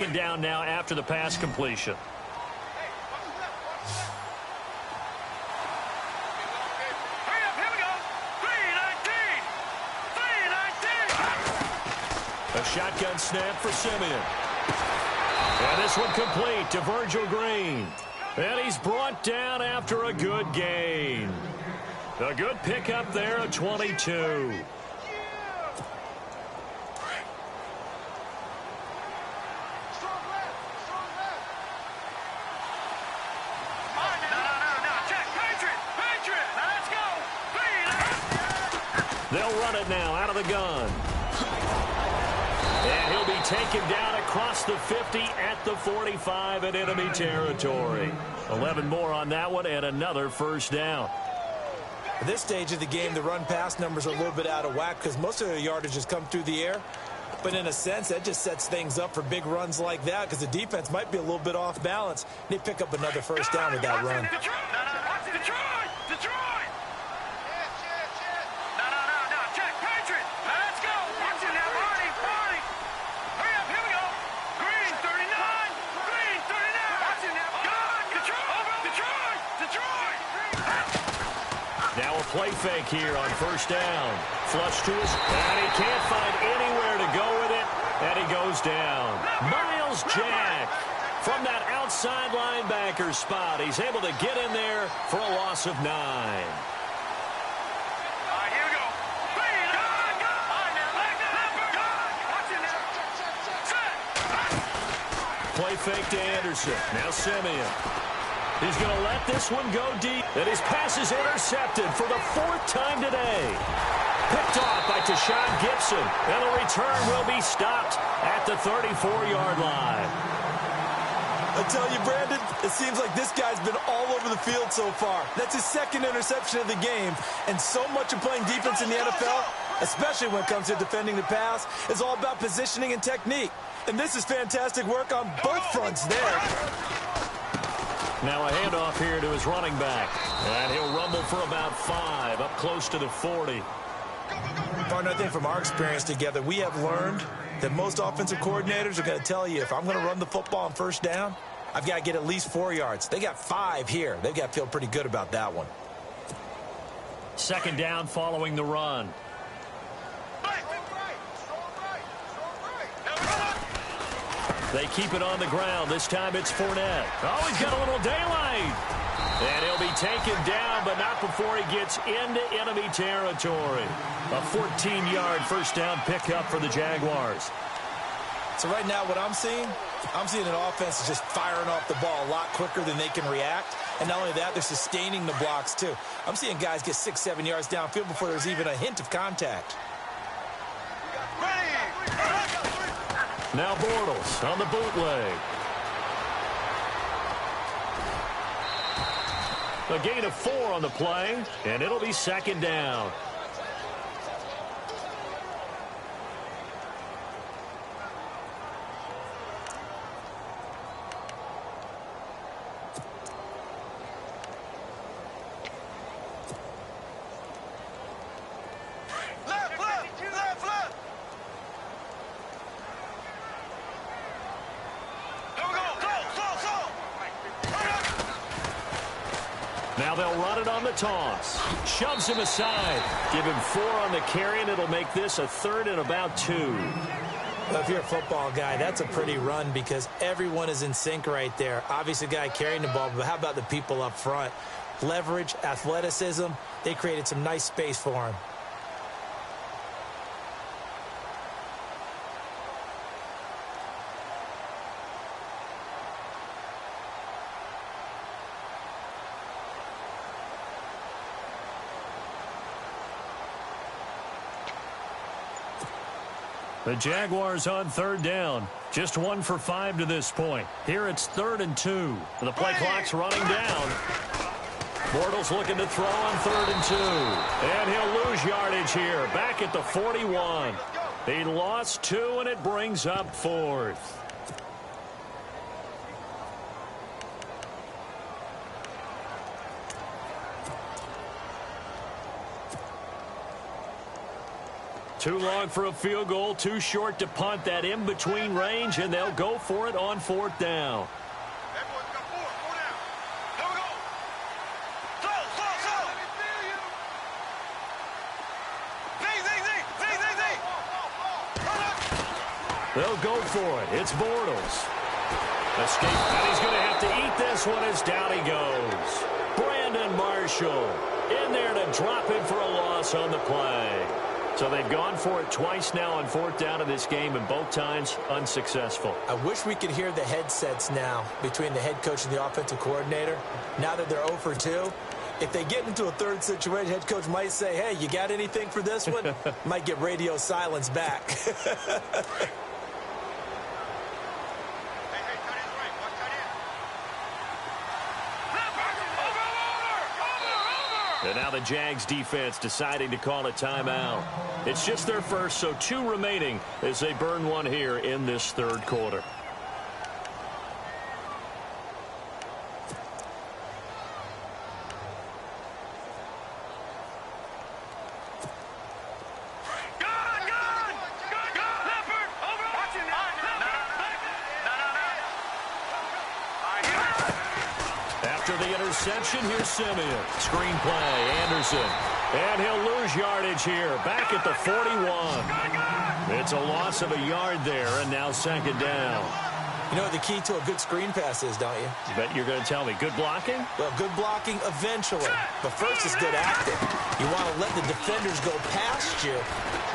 second down now after the pass completion. A shotgun snap for Simeon. And this one complete to Virgil Green. And he's brought down after a good gain. A good pickup there at 22. They'll run it now out of the gun. And he'll be taken down across the 50 at the 45 in enemy territory. 11 more on that one and another first down. At this stage of the game, the run-pass numbers are a little bit out of whack because most of their yardage has come through the air. But in a sense, that just sets things up for big runs like that because the defense might be a little bit off balance. They pick up another first down with that run. Now a play fake here on first down. Flush to his, and he can't find anywhere to go with it, and he goes down. Miles Jack from that outside linebacker spot. He's able to get in there for a loss of 9. Play fake to Anderson. Now Simeon. He's going to let this one go deep. And his pass is intercepted for the 4th time today. Picked off by Tashawn Gibson. And the return will be stopped at the 34-yard line. I tell you, Brandon, it seems like this guy's been all over the field so far. That's his 2nd interception of the game. And so much of playing defense in the NFL, especially when it comes to defending the pass, is all about positioning and technique. And this is fantastic work on both fronts there. Now a handoff here to his running back. And he'll rumble for about 5, up close to the 40. Partner, I think from our experience together, we have learned that most offensive coordinators are going to tell you, if I'm going to run the football on first down, I've got to get at least 4 yards. They got 5 here. They've got to feel pretty good about that one. Second down following the run. They keep it on the ground. This time it's Fournette. Oh, he's got a little daylight. And he'll be taken down, but not before he gets into enemy territory. A 14-yard first down pickup for the Jaguars. So right now what I'm seeing an offense is just firing off the ball a lot quicker than they can react. And not only that, they're sustaining the blocks too. I'm seeing guys get 6-7 yards downfield before there's even a hint of contact. Now Bortles on the bootleg. A gain of 4 on the play, and it'll be second down. Now they'll run it on the toss. Shoves him aside. Give him 4 on the carry, and it'll make this a 3rd and about 2. Well, if you're a football guy, that's a pretty run because everyone is in sync right there. Obviously, the guy carrying the ball, but how about the people up front? Leverage, athleticism, they created some nice space for him. The Jaguars on 3rd down. Just 1 for 5 to this point. Here it's 3rd and 2. The play clock's running down. Bortles looking to throw on 3rd and 2. And he'll lose yardage here. Back at the 41. He lost 2, and it brings up 4th. Too long for a field goal, too short to punt that in-between range, and they'll go for it on 4th down. They'll go for it. It's Bortles. Escape, and he's going to have to eat this one as down he goes. Brandon Marshall in there to drop him for a loss on the play. So they've gone for it twice now on 4th down in this game, and both times unsuccessful. I wish we could hear the headsets now between the head coach and the offensive coordinator. Now that they're 0 for 2, if they get into a third situation, head coach might say, hey, you got anything for this one? Might get radio silence back. And now the Jags defense deciding to call a timeout. It's just their first, so 2 remaining as they burn one here in this 3rd quarter. Interception, here's Simeon. Screen play, Anderson. And he'll lose yardage here, back at the 41. It's a loss of a yard there, and now 2nd down. You know what the key to a good screen pass is, don't you? Bet you're going to tell me. Good blocking? Well, good blocking eventually. But first is good acting. You want to let the defenders go past you,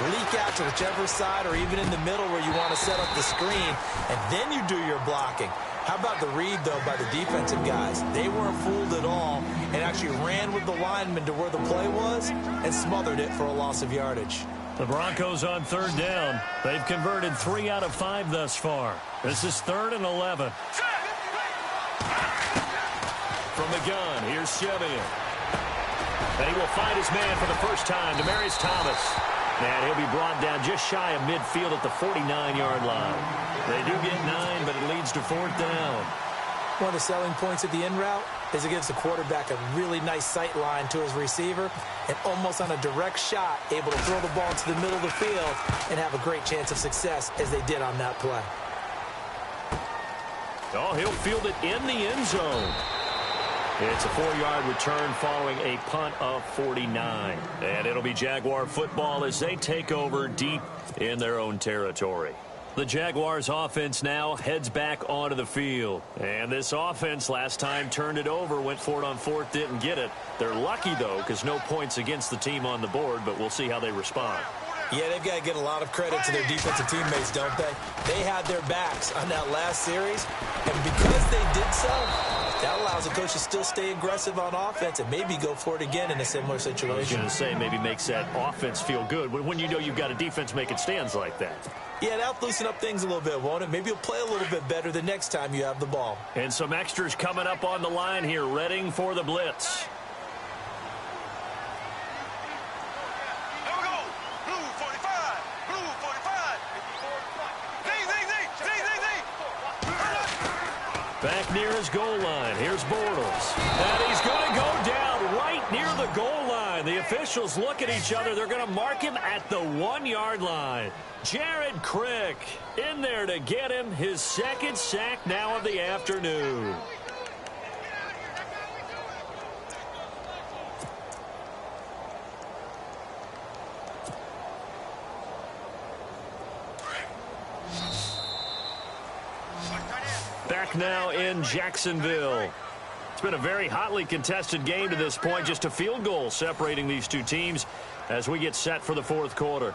leak out to whichever side or even in the middle where you want to set up the screen, and then you do your blocking. How about the read, though, by the defensive guys? They weren't fooled at all and actually ran with the lineman to where the play was and smothered it for a loss of yardage. The Broncos on 3rd down. They've converted 3 out of 5 thus far. This is 3rd and 11. From the gun, here's Simeon. And he will find his man for the first time, Demaryius Thomas. And he'll be brought down just shy of midfield at the 49-yard line. They do get 9, but it leads to 4th down. One of the selling points of the in route is it gives the quarterback a really nice sight line to his receiver and almost on a direct shot able to throw the ball to the middle of the field and have a great chance of success as they did on that play. Oh, he'll field it in the end zone. It's a 4-yard return following a punt of 49. And it'll be Jaguar football as they take over deep in their own territory. The Jaguars offense now heads back onto the field. And this offense last time turned it over, went for it on 4th, didn't get it. They're lucky, though, because no points against the team on the board, but we'll see how they respond. Yeah, they've got to get a lot of credit to their defensive teammates, don't they? They had their backs on that last series, and because they did so, that allows the coach to still stay aggressive on offense and maybe go for it again in a similar situation. I was going to say maybe makes that offense feel good when you know you've got a defense making stands like that. Yeah, that'll loosen up things a little bit, won't it? Maybe you'll play a little bit better the next time you have the ball. And some extras coming up on the line here, readying for the blitz. Back near his goal line. Here's Bortles. And he's going to go down right near the goal line. The officials look at each other. They're going to mark him at the 1-yard line. Jared Crick in there to get him his 2nd sack now of the afternoon. Back now in Jacksonville. It's been a very hotly contested game to this point. Just a field goal separating these two teams as we get set for the 4th quarter.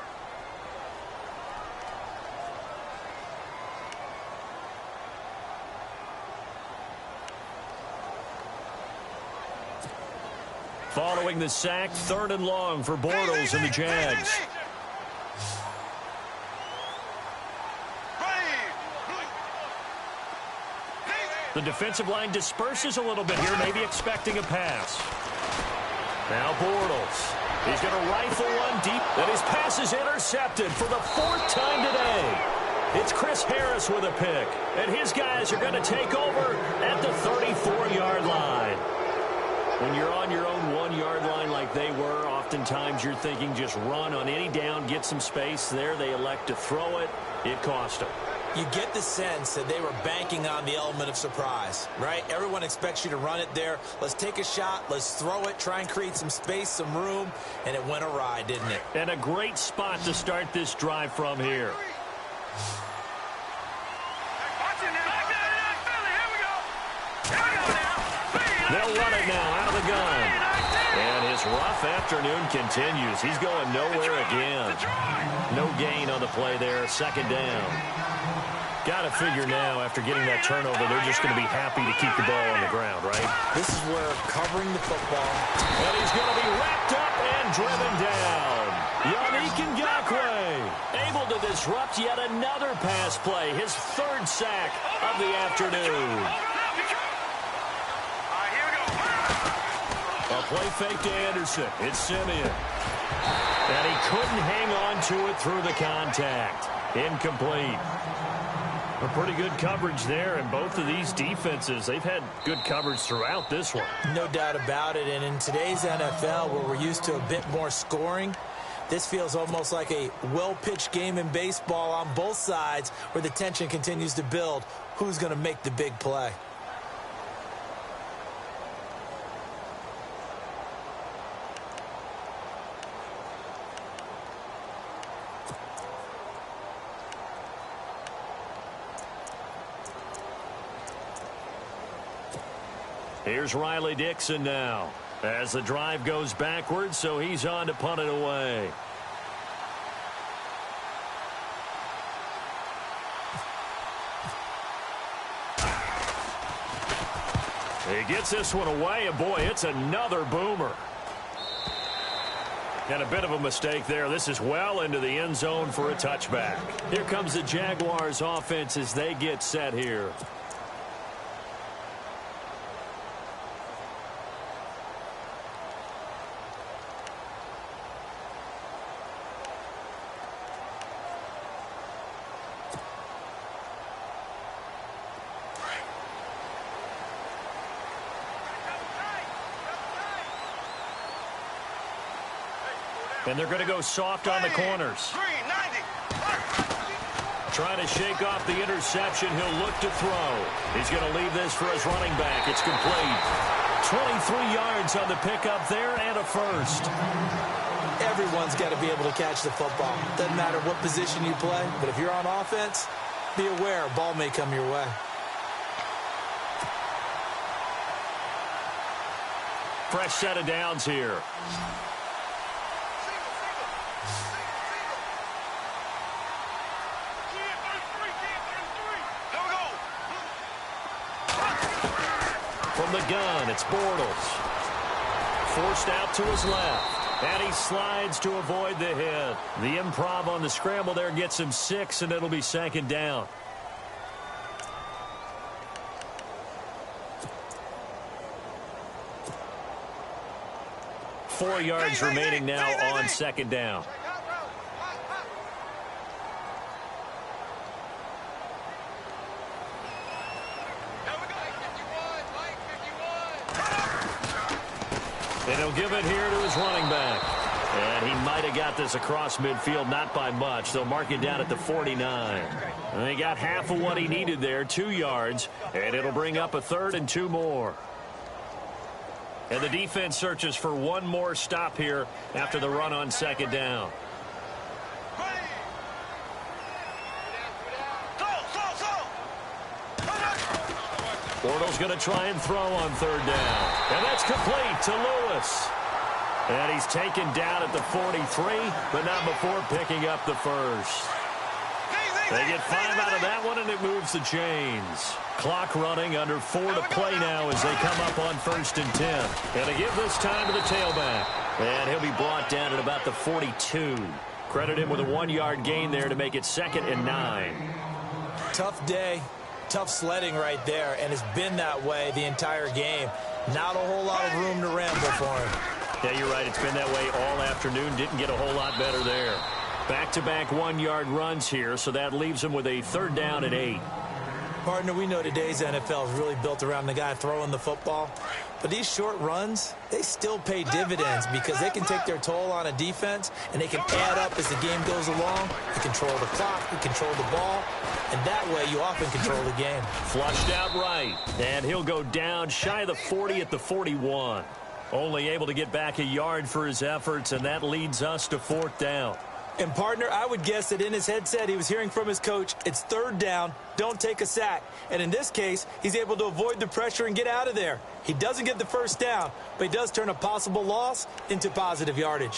Following the sack, 3rd and long for Bortles and the Jags. The defensive line disperses a little bit here, maybe expecting a pass. Now Bortles. He's going to rifle one deep, and his pass is intercepted for the 4th time today. It's Chris Harris with a pick, and his guys are going to take over at the 34-yard line. When you're on your own 1-yard line like they were, oftentimes you're thinking just run on any down, get some space. There they elect to throw it. It cost them. You get the sense that they were banking on the element of surprise, right? Everyone expects you to run it there. Let's take a shot. Let's throw it. Try and create some space, some room. And it went awry, didn't it? And a great spot to start this drive from here. They'll run it now out of the gun. And his rough afternoon continues. He's going nowhere again. No gain on the play there. Second down. Got to figure now, after getting that turnover, they're just going to be happy to keep the ball on the ground, right? This is where covering the football. And he's going to be wrapped up and driven down. Yannick Ngakoue able to disrupt yet another pass play. His third sack of the afternoon. A play fake to Anderson. It's Simeon. And he couldn't hang on to it through the contact. Incomplete. A pretty good coverage there, and both of these defenses, they've had good coverage throughout this one. No doubt about it, and in today's NFL, where we're used to a bit more scoring, this feels almost like a well-pitched game in baseball on both sides, where the tension continues to build. Who's going to make the big play? Here's Riley Dixon now as the drive goes backwards, so he's on to punt it away. He gets this one away, and boy, it's another boomer. And a bit of a mistake there. This is well into the end zone for a touchback. Here comes the Jaguars offense as they get set here. And they're going to go soft on the corners. Trying to shake off the interception. He'll look to throw. He's going to leave this for his running back. It's complete. 23 yards on the pickup there and a first. Everyone's got to be able to catch the football. Doesn't matter what position you play, but if you're on offense, be aware a ball may come your way. Fresh set of downs here. From the gun, it's Bortles. Forced out to his left. And he slides to avoid the hit. The improv on the scramble there gets him 6, and it'll be second down. Four yards remaining now on second down. And he'll give it here to his running back. And he might have got this across midfield, not by much. They'll mark it down at the 49. And he got half of what he needed there, 2 yards. And it'll bring up a 3rd and 2 more. And the defense searches for one more stop here after the run on second down. Bortles going to try and throw on 3rd down. And that's complete to Lewis. And he's taken down at the 43, but not before picking up the first. They get 5 out of that one, and it moves the chains. Clock running, under 4 to play now as they come up on 1st and 10. And they give this time to the tailback. And he'll be brought down at about the 42. Credit him with a 1-yard gain there to make it 2nd and 9. Tough day. Tough sledding right there, and it's been that way the entire game. Not a whole lot of room to ramble for him. Yeah, you're right. It's been that way all afternoon. Didn't get a whole lot better there. Back-to-back 1-yard runs here, so that leaves him with a 3rd down and 8. Partner, we know today's NFL is really built around the guy throwing the football. But these short runs, they still pay dividends because they can take their toll on a defense, and they can add up as the game goes along. You control the clock, you control the ball, and that way you often control the game. Flushed out right, and he'll go down shy of the 40 at the 41. Only able to get back a yard for his efforts, and that leads us to 4th down. And, partner, I would guess that in his headset he was hearing from his coach, it's 3rd down, don't take a sack. And in this case, he's able to avoid the pressure and get out of there. He doesn't get the 1st down, but he does turn a possible loss into positive yardage.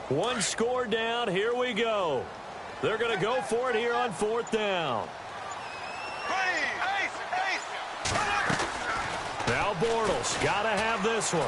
One score down, here we go. They're going to go for it here on 4th down. Now Bortles, got to have this one.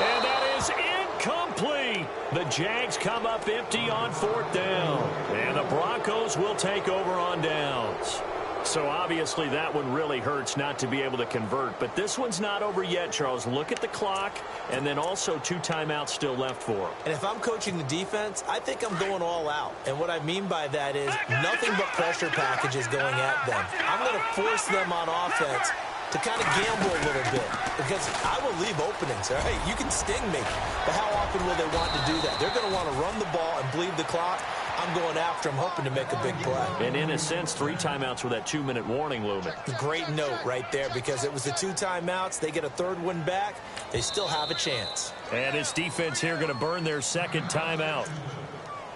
And that is incomplete. The Jags come up empty on 4th down. And the Broncos will take over on downs. So obviously that one really hurts not to be able to convert. But this one's not over yet, Charles. Look at the clock, and then also 2 timeouts still left for him. And if I'm coaching the defense, I think I'm going all out. And what I mean by that is nothing but pressure packages going at them. I'm going to force them on offense to kind of gamble a little bit because I will leave openings, all right? You can sting me, but how often will they want to do that? They're going to want to run the ball and bleed the clock. I'm going after him, hoping to make a big play. And in a sense, 3 timeouts with that 2-minute warning looming. Great note right there because it was the 2 timeouts. They get a 3rd one back. They still have a chance. And his defense here going to burn their 2nd timeout.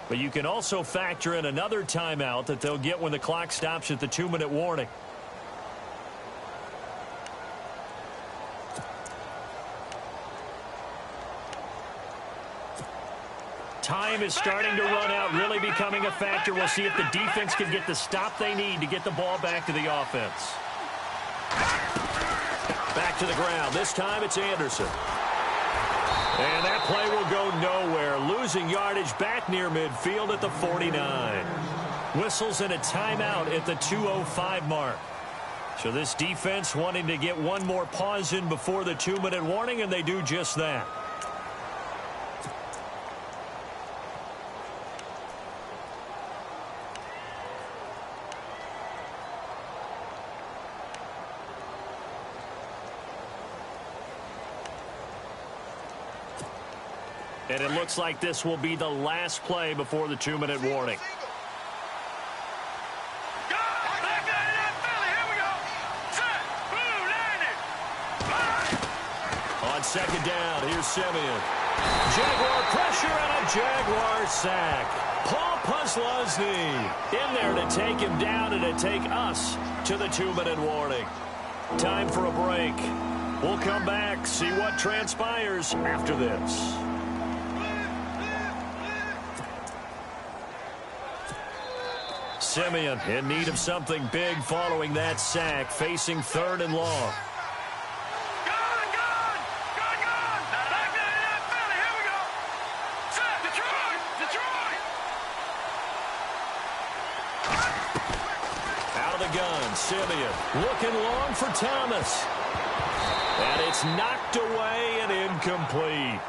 But you can also factor in another timeout that they'll get when the clock stops at the 2-minute warning. Time is starting to run out, really becoming a factor. We'll see if the defense can get the stop they need to get the ball back to the offense. Back to the ground. This time it's Anderson. And that play will go nowhere. Losing yardage back near midfield at the 49. Whistles and a timeout at the 2:05 mark. So this defense wanting to get one more pause in before the 2-minute warning, and they do just that. And it looks like this will be the last play before the 2-minute warning. On 2nd down, here's Simeon. Jaguar pressure and a Jaguar sack. Paul Puslosny in there to take him down and to take us to the 2-minute warning. Time for a break. We'll come back, see what transpires after this. Simeon in need of something big following that sack, facing 3rd and long. Out of the gun, Simeon looking long for Thomas. And it's knocked away and incomplete.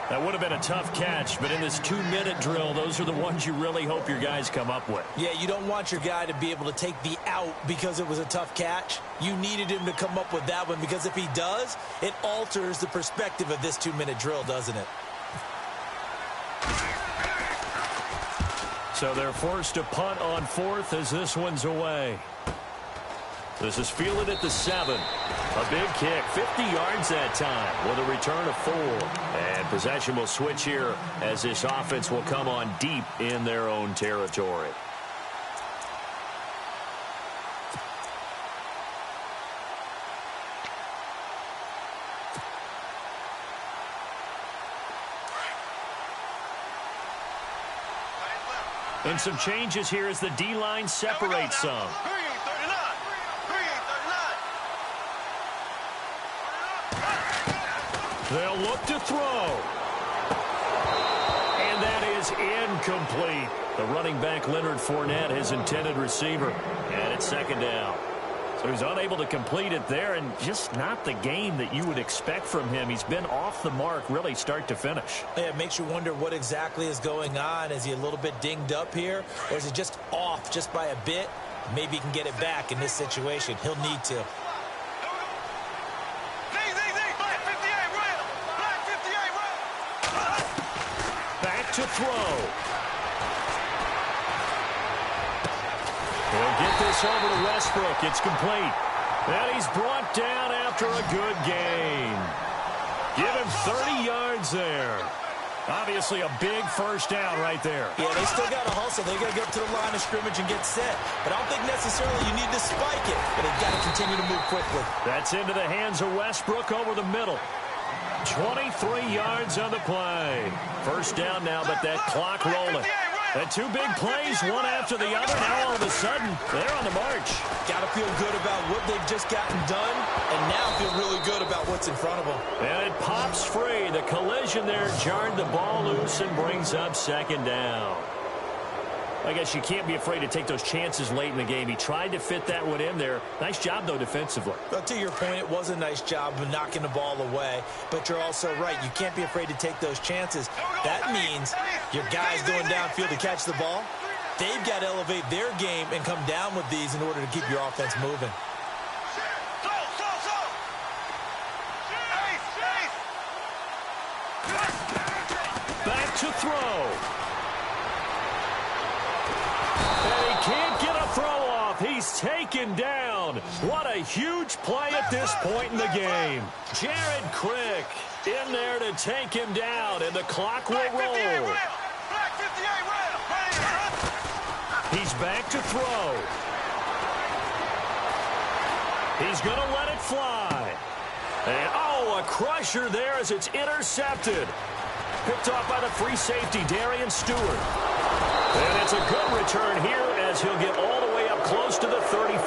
That would have been a tough catch, but in this 2-minute drill, those are the ones you really hope your guys come up with. Yeah, you don't want your guy to be able to take the out because it was a tough catch. You needed him to come up with that one because if he does, it alters the perspective of this 2-minute drill, doesn't it? So they're forced to punt on 4th as this one's away. This is fielded at the 7. A big kick, 50 yards that time with a return of 4. And possession will switch here as this offense will come on deep in their own territory. And some changes here as the D-line separates some. They'll look to throw. And that is incomplete. The running back, Leonard Fournette, his intended receiver. And it's 2nd down. So he's unable to complete it there, and just not the game that you would expect from him. He's been off the mark really start to finish. Yeah, it makes you wonder what exactly is going on. Is he a little bit dinged up here, or is it just off just by a bit? Maybe he can get it back in this situation. He'll need to. Back to throw. He'll get this over to Westbrook. It's complete. And he's brought down after a good gain. Give him 30 yards there. Obviously a big first down right there. Yeah, they still got to hustle. They got to get up to the line of scrimmage and get set. But I don't think necessarily you need to spike it. But they've got to continue to move quickly. That's into the hands of Westbrook over the middle. 23 yards on the play. First down now, but that clock rolling. And two big plays, one after the other. Now all of a sudden, they're on the march. Got to feel good about what they've just gotten done, and now feel really good about what's in front of them. And it pops free. The collision there jarred the ball loose and brings up second down. I guess you can't be afraid to take those chances late in the game. He tried to fit that one in there. Nice job, though, defensively. Well, to your point, it was a nice job of knocking the ball away. But you're also right. You can't be afraid to take those chances. That means your guys going downfield to catch the ball, they've got to elevate their game and come down with these in order to keep your offense moving. Back to throw. Can't get a throw off. He's taken down. What a huge play at this point in the game. Jared Crick in there to take him down, and the clock will roll. He's back to throw. He's going to let it fly. And, oh, a crusher there as it's intercepted. Picked off by the free safety, Darian Stewart. And it's a good return here as he'll get all the way up close to the 35.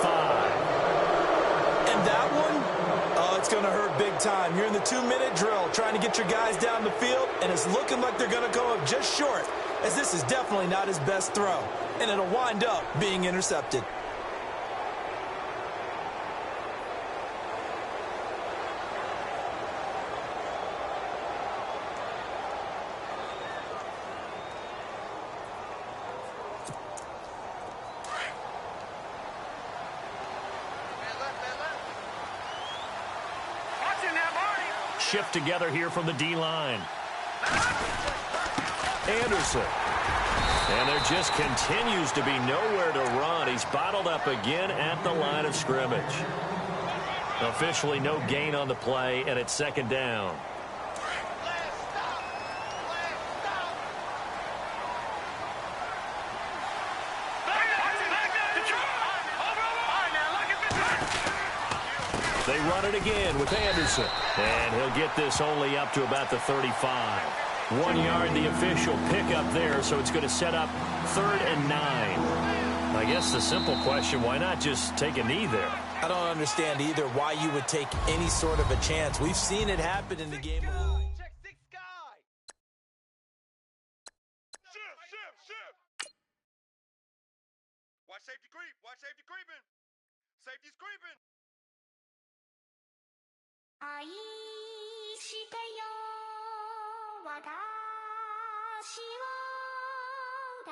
And that one, it's going to hurt big time. You're in the 2-minute drill trying to get your guys down the field, and it's looking like they're going to go up just short, as this is definitely not his best throw. And it'll wind up being intercepted. Shift together here from the D-line. Anderson. And there just continues to be nowhere to run. He's bottled up again at the line of scrimmage. Officially no gain on the play, and it's second down. They run it again with Anderson. And he'll get this only up to about the 35. 1 yard, the official pickup there, so it's going to set up 3rd and 9. I guess the simple question, why not just take a knee there? I don't understand either why you would take any sort of a chance. We've seen it happen in the game. Watch safety creep. Watch safety creeping. Safety's creeping. 愛してよ私を大